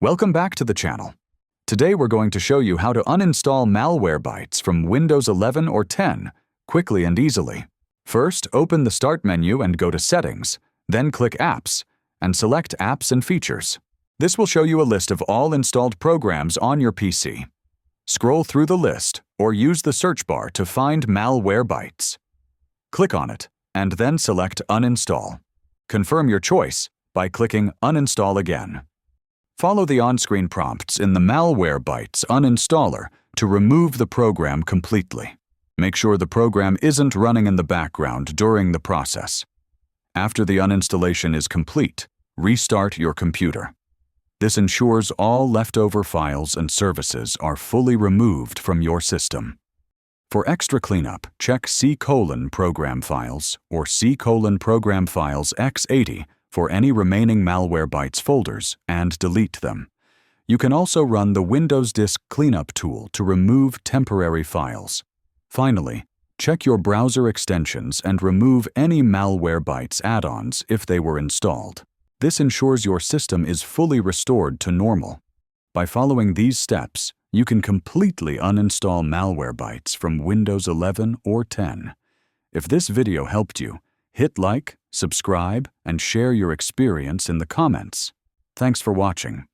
Welcome back to the channel. Today we're going to show you how to uninstall Malwarebytes from Windows 11 or 10 quickly and easily. First, open the Start menu and go to Settings, then click Apps and select Apps and Features. This will show you a list of all installed programs on your PC. Scroll through the list or use the search bar to find Malwarebytes. Click on it and then select Uninstall. Confirm your choice by clicking Uninstall again. Follow the on-screen prompts in the Malwarebytes uninstaller to remove the program completely. Make sure the program isn't running in the background during the process. After the uninstallation is complete, restart your computer. This ensures all leftover files and services are fully removed from your system. For extra cleanup, check C:\program files or C:\program files x80 for any remaining Malwarebytes folders and delete them. You can also run the Windows Disk Cleanup tool to remove temporary files. Finally, check your browser extensions and remove any Malwarebytes add-ons if they were installed. This ensures your system is fully restored to normal. By following these steps, you can completely uninstall Malwarebytes from Windows 11 or 10. If this video helped you, hit like, subscribe, and share your experience in the comments. Thanks for watching.